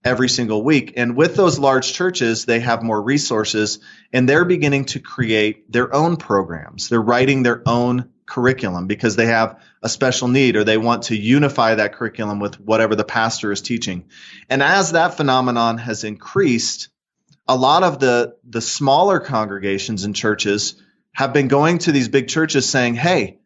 every single week. And with those large churches, they have more resources, and they're beginning to create their own programs. They're writing their own curriculum because they have a special need, or they want to unify that curriculum with whatever the pastor is teaching. And as that phenomenon has increased, a lot of the smaller congregations and churches have been going to these big churches saying, hey,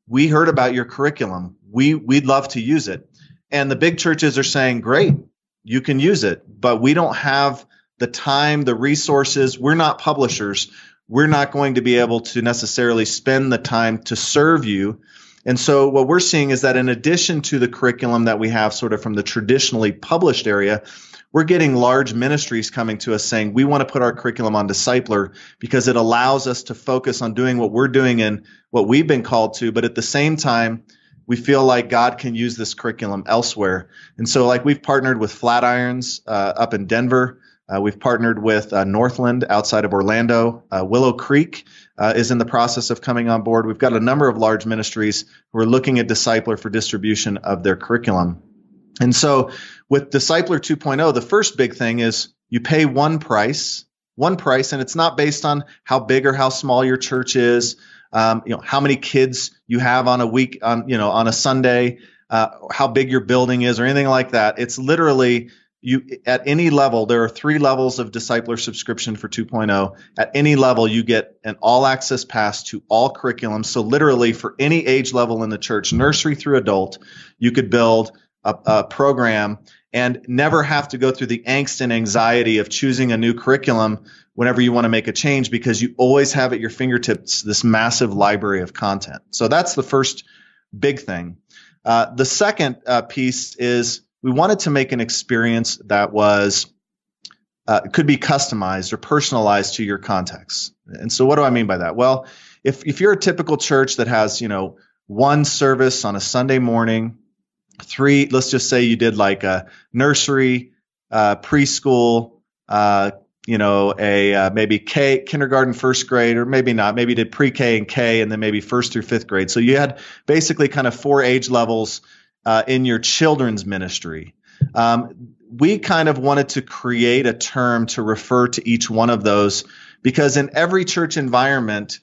we heard about your curriculum. We'd love to use it. And the big churches are saying, great, you can use it, but we don't have the time, the resources. We're not publishers. We're not going to be able to necessarily spend the time to serve you. And so what we're seeing is that in addition to the curriculum that we have sort of from the traditionally published area, we're getting large ministries coming to us saying, we want to put our curriculum on Decipherer because it allows us to focus on doing what we're doing and what we've been called to. But at the same time, we feel like God can use this curriculum elsewhere. And so like we've partnered with Flatirons up in Denver. We've partnered with Northland outside of Orlando. Willow Creek is in the process of coming on board. We've got a number of large ministries who are looking at Decipherer for distribution of their curriculum. And so with Decipherer 2.0, the first big thing is you pay one price, and it's not based on how big or how small your church is, how many kids you have on a week, on a Sunday, how big your building is, or anything like that. It's literally you at any level. There are 3 levels of Decipherer subscription for 2.0. At any level, you get an all-access pass to all curriculum. So literally, for any age level in the church, nursery through adult, you could build a program and never have to go through the angst and anxiety of choosing a new curriculum whenever you want to make a change, because you always have at your fingertips this massive library of content. So that's the first big thing. The second piece is we wanted to make an experience that was could be customized or personalized to your context. And so what do I mean by that? Well, if you're a typical church that has, one service on a Sunday morning, 3, let's just say you did like a nursery, preschool, maybe kindergarten, first grade, or maybe not. Maybe you did pre-K and K, and then maybe 1st through 5th grade. So you had basically kind of 4 age levels in your children's ministry. We kind of wanted to create a term to refer to each one of those, because in every church environment,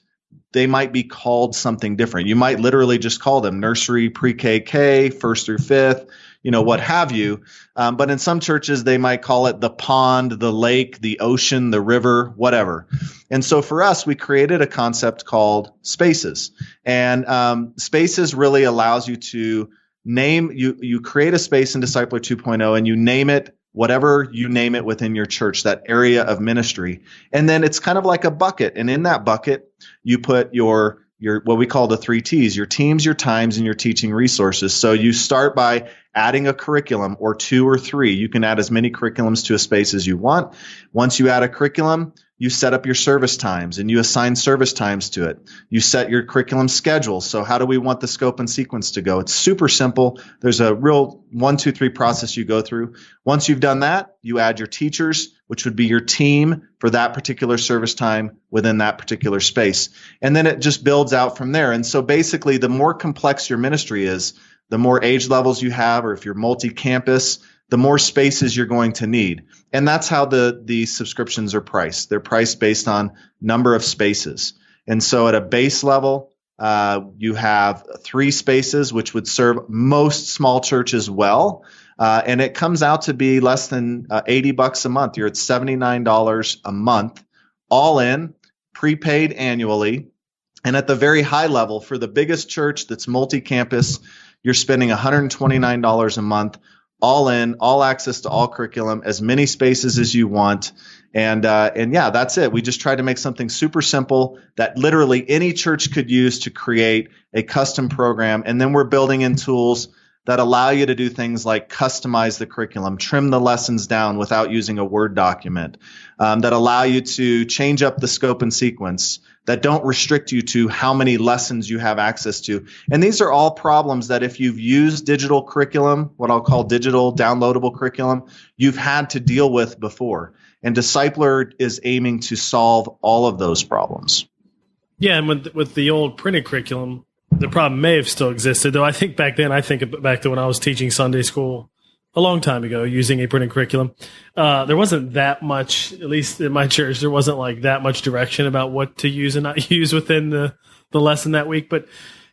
they might be called something different. You might literally just call them nursery, pre-K, K, 1st through 5th, what have you. But in some churches, they might call it the pond, the lake, the ocean, the river, whatever. And so for us, we created a concept called Spaces. And Spaces really allows you to name, you create a space in Decipherer 2.0 and you name it whatever you name it within your church, that area of ministry. And then it's kind of like a bucket. And in that bucket, you put your what we call the 3 T's, your teams, your times, and your teaching resources. So you start by adding a curriculum or 2 or 3. You can add as many curriculums to a space as you want. Once you add a curriculum, you set up your service times and you assign service times to it. You set your curriculum schedule. So how do we want the scope and sequence to go? It's super simple. There's a real 1, 2, 3 process you go through. Once you've done that, you add your teachers, which would be your team for that particular service time within that particular space. And then it just builds out from there. And so basically, the more complex your ministry is, the more age levels you have, or if you're multi-campus, the more spaces you're going to need. And that's how the subscriptions are priced. They're priced based on number of spaces. And so at a base level, you have 3 spaces, which would serve most small churches well. And it comes out to be less than $80 a month. You're at $79 a month, all in, prepaid annually. And at the very high level, for the biggest church that's multi-campus, you're spending $129 a month, all in, all access to all curriculum, as many spaces as you want. And yeah, that's it. We just tried to make something super simple that literally any church could use to create a custom program. And then we're building in tools that allow you to do things like customize the curriculum, trim the lessons down without using a Word document, that allow you to change up the scope and sequence, that don't restrict you to how many lessons you have access to. And these are all problems that if you've used digital curriculum, what I'll call digital downloadable curriculum, you've had to deal with before. And Decipherer is aiming to solve all of those problems. Yeah, and with the old printed curriculum, the problem may have still existed, though I think back to when I was teaching Sunday school a long time ago using a printed curriculum. There wasn't that much, at least in my church, there wasn't like that much direction about what to use and not use within the lesson that week. But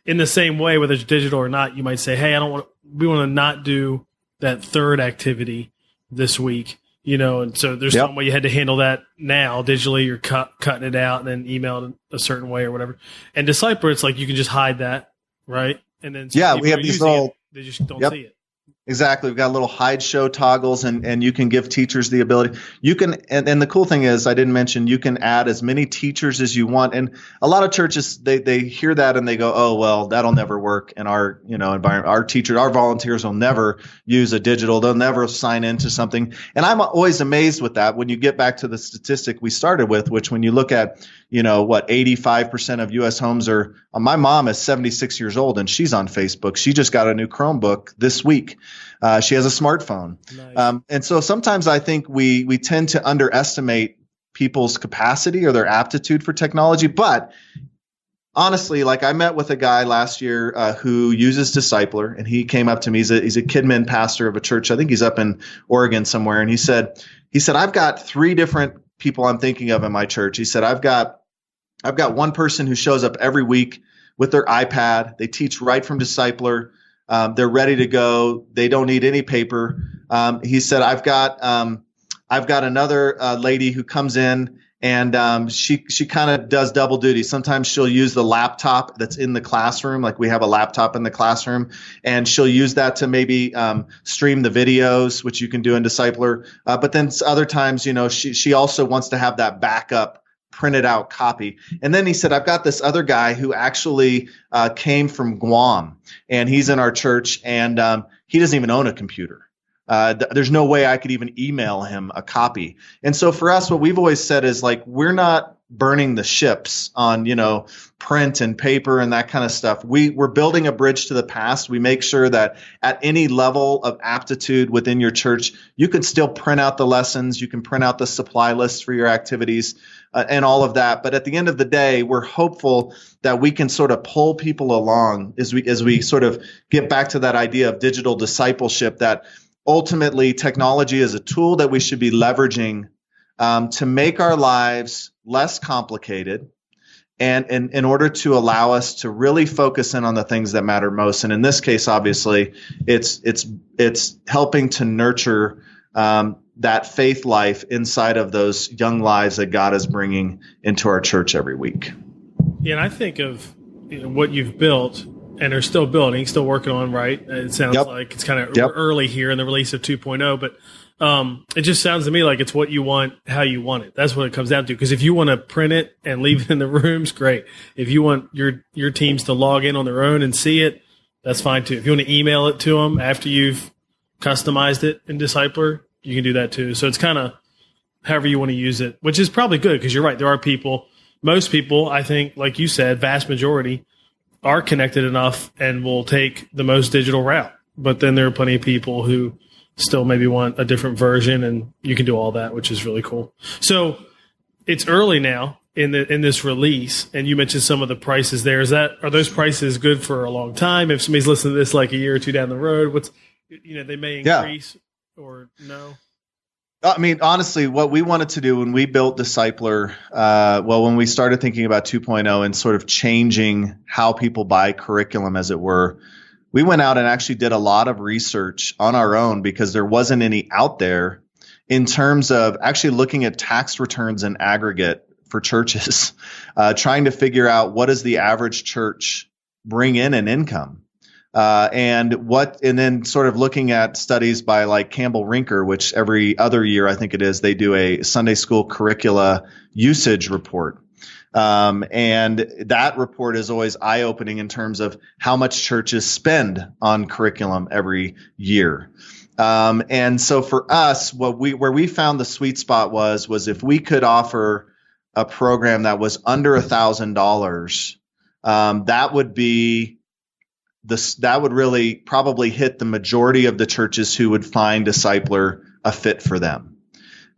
in the same way, whether it's digital or not, you might say, hey, we want to not do that third activity this week. And so there's some way you had to handle that now digitally. You're cutting it out and then email it a certain way or whatever. And Decipherer, it's like you can just hide that, right? And then we have these little, they just don't see it. Exactly. We've got little hide show toggles, and you can give teachers the ability. You can, and the cool thing is, I didn't mention, you can add as many teachers as you want. And a lot of churches, they hear that and they go, oh, well, that'll never work in our, environment. Our teachers, our volunteers will never use a digital. They'll never sign into something. And I'm always amazed with that when you get back to the statistic we started with, which when you look at, 85% of U.S. homes are, my mom is 76 years old and she's on Facebook. She just got a new Chromebook this week. She has a smartphone. Nice. And so sometimes I think we tend to underestimate people's capacity or their aptitude for technology. But honestly, like I met with a guy last year who uses Decipherer, and he came up to me. He's a kidmin pastor of a church. I think he's up in Oregon somewhere. And he said, I've got 3 different people I'm thinking of in my church. He said, I've got one person who shows up every week with their iPad. They teach right from Decipherer. They're ready to go. They don't need any paper. He said, I've got another lady who comes in and she kind of does double duty. Sometimes she'll use the laptop that's in the classroom. Like we have a laptop in the classroom, and she'll use that to maybe stream the videos, which you can do in Decipherer. But then other times, she also wants to have that backup printed out copy. And then he said, I've got this other guy who actually came from Guam, and he's in our church, and he doesn't even own a computer. There's no way I could even email him a copy. And so for us, what we've always said is like, we're not burning the ships on, print and paper and that kind of stuff. We're building a bridge to the past. We make sure that at any level of aptitude within your church, you can still print out the lessons. You can print out the supply lists for your activities and all of that. But at the end of the day, we're hopeful that we can sort of pull people along as we sort of get back to that idea of digital discipleship, that ultimately technology is a tool that we should be leveraging to make our lives less complicated, and in order to allow us to really focus in on the things that matter most. And in this case, obviously, it's helping to nurture that faith life inside of those young lives that God is bringing into our church every week. Yeah, and I think of what you've built and are still building, still working on, right? It sounds like it's kind of early here in the release of 2.0, but it just sounds to me like it's what you want, how you want it. That's what it comes down to. Because if you want to print it and leave it in the rooms, great. If you want your teams to log in on their own and see it, that's fine too. If you want to email it to them after you've customized it in Decipherer, you can do that too. So it's kind of however you want to use it, which is probably good because you're right. There are people, most people, I think, like you said, vast majority are connected enough and will take the most digital route. But then there are plenty of people who still maybe want a different version, and you can do all that, which is really cool. So it's early now in this release, and you mentioned some of the prices there. Are those prices good for a long time? If somebody's listening to this like a year or two down the road, they may increase or no? I mean, honestly, what we wanted to do when we built Decipherer, when we started thinking about 2.0 and sort of changing how people buy curriculum, as it were, we went out and actually did a lot of research on our own because there wasn't any out there in terms of actually looking at tax returns in aggregate for churches, trying to figure out what does the average church bring in income. And then sort of looking at studies by like Campbell Rinker, which every other year, I think it is, they do a Sunday school curricula usage report. And that report is always eye-opening in terms of how much churches spend on curriculum every year. And so for us, where we found the sweet spot was if we could offer a program that was under $1,000, that would really probably hit the majority of the churches who would find Discipler a fit for them.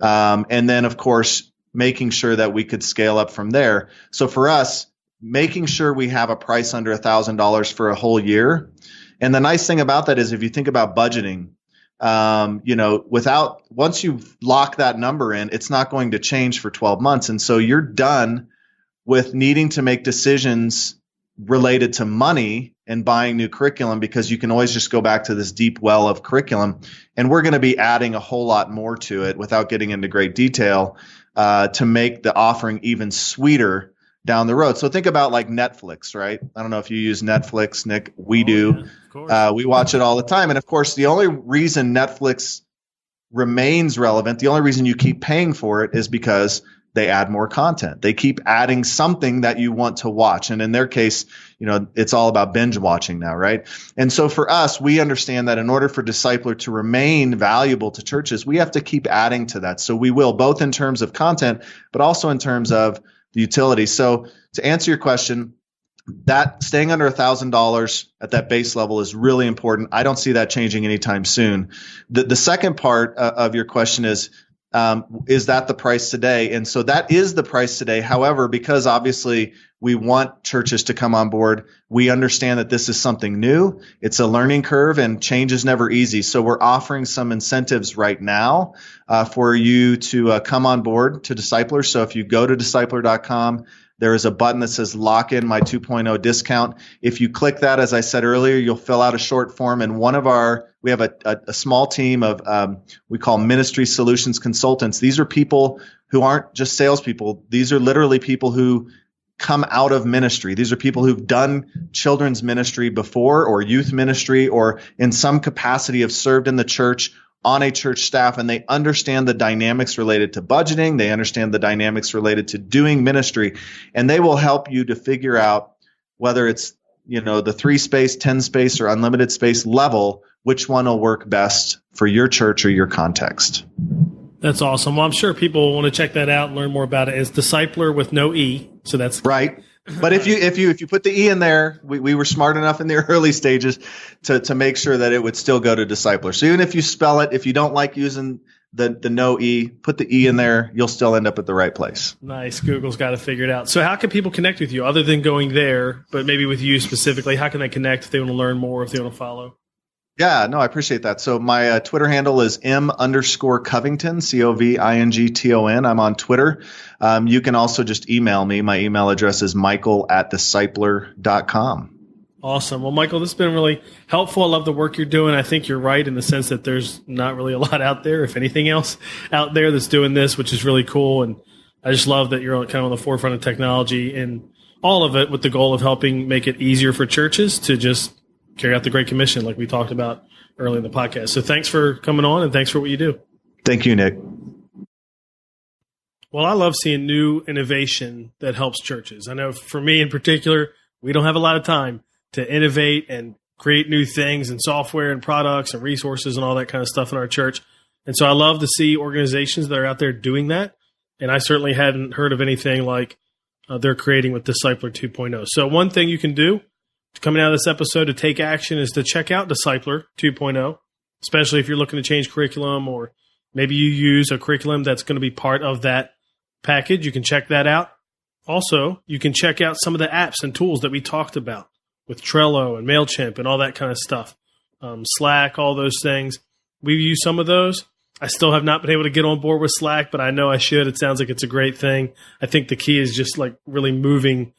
And then, of course, making sure that we could scale up from there. So for us, making sure we have a price under $1,000 for a whole year. And the nice thing about that is if you think about budgeting, once you lock that number in, it's not going to change for 12 months. And so you're done with needing to make decisions related to money and buying new curriculum, because you can always just go back to this deep well of curriculum. And we're going to be adding a whole lot more to it without getting into great detail to make the offering even sweeter down the road. So think about like Netflix, right? I don't know if you use Netflix, Nick. We do. Yeah, of course. We watch it all the time. And of course, the only reason Netflix remains relevant, the only reason you keep paying for it is because they add more content. They keep adding something that you want to watch. And in their case, it's all about binge watching now, right? And so for us, we understand that in order for Discipler to remain valuable to churches, we have to keep adding to that. So we will, both in terms of content, but also in terms of the utility. So to answer your question, that staying under $1,000 at that base level is really important. I don't see that changing anytime soon. The second part of your question is that the price today? And so that is the price today. However, because obviously we want churches to come on board, we understand that this is something new. It's a learning curve and change is never easy. So we're offering some incentives right now for you to come on board to Discipler. So if you go to discipler.com, there is a button that says lock in my 2.0 discount. If you click that, as I said earlier, you'll fill out a short form, and we have a small team of we call ministry solutions consultants. These are people who aren't just salespeople. These are literally people who come out of ministry. These are people who've done children's ministry before, or youth ministry, or in some capacity have served in the church on a church staff, and they understand the dynamics related to budgeting. They understand the dynamics related to doing ministry, and they will help you to figure out whether it's, the 3 space, 10 space, or unlimited space level, which one will work best for your church or your context. That's awesome. Well, I'm sure people want to check that out and learn more about it. It's Discipler with no E. So that's right. But if you put the E in there, we were smart enough in the early stages to make sure that it would still go to Discipler. So even if you spell it, if you don't like using the no E, put the E in there, you'll still end up at the right place. Nice. Google's got to figure it out. So how can people connect with you other than going there, but maybe with you specifically? How can they connect if they want to learn more, if they want to follow? Yeah, no, I appreciate that. So my Twitter handle is M_Covington, Covington. I'm on Twitter. You can also just email me. My email address is michael@discipler.com. Awesome. Well, Michael, this has been really helpful. I love the work you're doing. I think you're right in the sense that there's not really a lot out there, if anything else, out there that's doing this, which is really cool. And I just love that you're kind of on the forefront of technology and all of it with the goal of helping make it easier for churches to just carry out the Great Commission like we talked about early in the podcast. So thanks for coming on, and thanks for what you do. Thank you, Nick. Well, I love seeing new innovation that helps churches. I know for me in particular, we don't have a lot of time to innovate and create new things and software and products and resources and all that kind of stuff in our church. And so I love to see organizations that are out there doing that. And I certainly hadn't heard of anything like they're creating with Discipler 2.0. So one thing you can do coming out of this episode to take action is to check out Discipler 2.0, especially if you're looking to change curriculum, or maybe you use a curriculum that's going to be part of that package. You can check that out. Also, you can check out some of the apps and tools that we talked about with Trello and MailChimp and all that kind of stuff. Slack, all those things. We've used some of those. I still have not been able to get on board with Slack, but I know I should. It sounds like it's a great thing. I think the key is just like really moving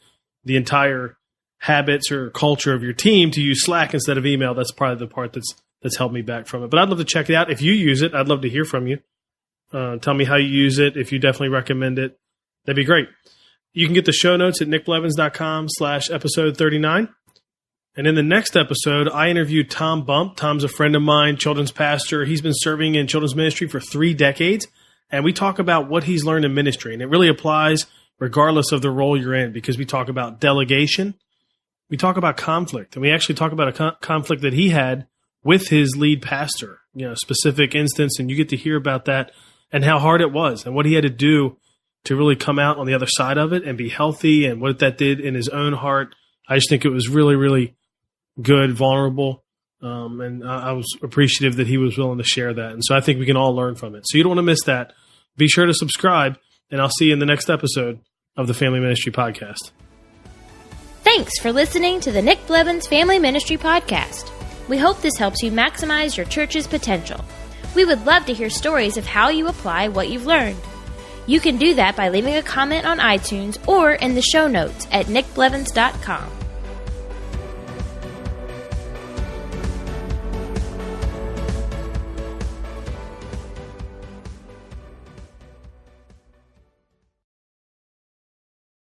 the entire habits or culture of your team to use Slack instead of email. That's probably the part that's held me back from it. But I'd love to check it out. If you use it, I'd love to hear from you. Tell me how you use it. If you definitely recommend it, that'd be great. You can get the show notes at nickblevins.com/episode 39. And in the next episode, I interviewed Tom Bump. Tom's a friend of mine, children's pastor. He's been serving in children's ministry for 3 decades. And we talk about what he's learned in ministry. And it really applies regardless of the role you're in, because we talk about delegation. We talk about conflict. And we actually talk about a conflict that he had with his lead pastor, specific instance. And you get to hear about that and how hard it was and what he had to do to really come out on the other side of it and be healthy and what that did in his own heart. I just think it was really, really good, vulnerable, and I was appreciative that he was willing to share that. And so I think we can all learn from it. So you don't want to miss that. Be sure to subscribe, and I'll see you in the next episode of the Family Ministry Podcast. Thanks for listening to the Nick Blevins Family Ministry Podcast. We hope this helps you maximize your church's potential. We would love to hear stories of how you apply what you've learned. You can do that by leaving a comment on iTunes or in the show notes at nickblevins.com.